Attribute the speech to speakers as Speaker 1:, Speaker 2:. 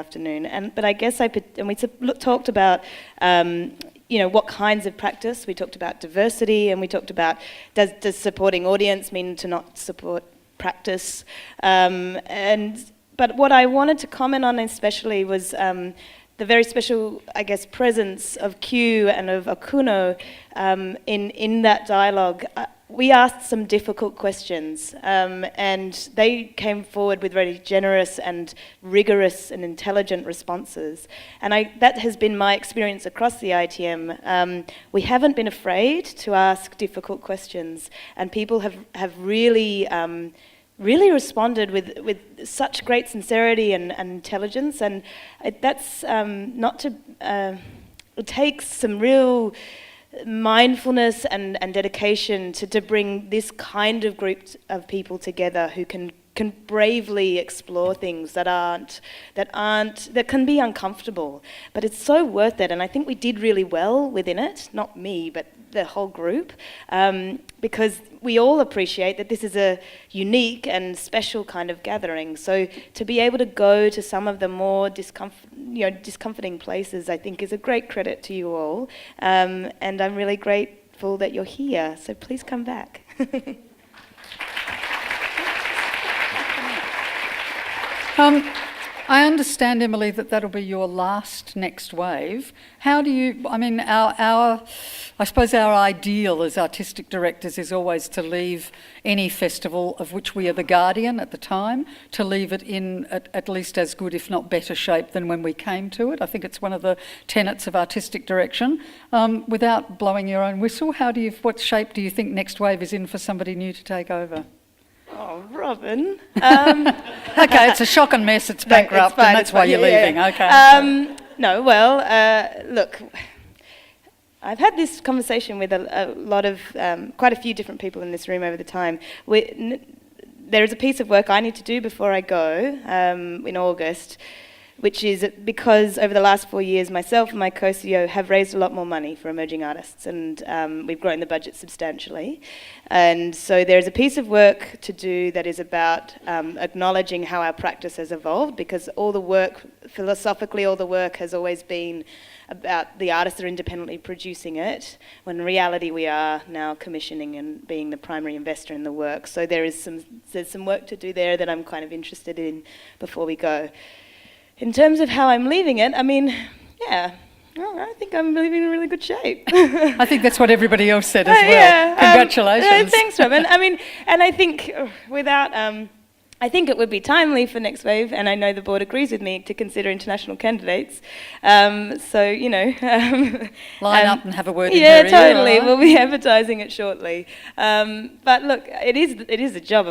Speaker 1: afternoon. But I guess we talked about what kinds of practice. We talked about diversity, and we talked about does supporting audience mean to not support practice? But what I wanted to comment on especially was the very special, I guess, presence of Q and of Akuno in that dialogue. We asked some difficult questions, and they came forward with very generous and rigorous and intelligent responses. And that has been my experience across the ITM. We haven't been afraid to ask difficult questions, and people have really responded with such great sincerity and intelligence. And that's not to... it takes some real mindfulness and dedication to bring this kind of group of people together who can bravely explore things that can be uncomfortable, but it's so worth it. And I think we did really well within it, not me, but the whole group, because we all appreciate that this is a unique and special kind of gathering. So to be able to go to some of the more discomforting places, I think is a great credit to you all. And I'm really grateful that you're here. So please come back.
Speaker 2: I understand, Emily, that'll be your last next wave. How do you, I suppose our ideal as artistic directors is always to leave any festival of which we are the guardian at the time, to leave it in at least as good, if not better shape than when we came to it. I think it's one of the tenets of artistic direction. Without blowing your own whistle, what shape do you think next wave is in for somebody new to take over?
Speaker 1: Oh, Robin.
Speaker 2: Okay, it's a shock and mess, it's bankrupt, and that's why you're leaving. Yeah. Okay.
Speaker 1: Look, I've had this conversation with a lot of, quite a few different people in this room over the time. There is a piece of work I need to do before I go in August, which is because over the last 4 years, myself and my co-CEO have raised a lot more money for emerging artists, and we've grown the budget substantially. And so there's a piece of work to do that is about acknowledging how our practice has evolved, because all the work, philosophically, all the work has always been about the artists that are independently producing it, when in reality we are now commissioning and being the primary investor in the work. So there's some work to do there that I'm kind of interested in before we go. In terms of how I'm leaving it, I think I'm leaving in really good shape.
Speaker 2: I think that's what everybody else said as well. Yeah, congratulations.
Speaker 1: Thanks, Robin. And I think I think it would be timely for Next Wave, and I know the board agrees with me, to consider international candidates. Line
Speaker 2: up and have a word in
Speaker 1: Yeah,
Speaker 2: your
Speaker 1: totally.
Speaker 2: ear, right?
Speaker 1: We'll be advertising it shortly. But look, it is a job of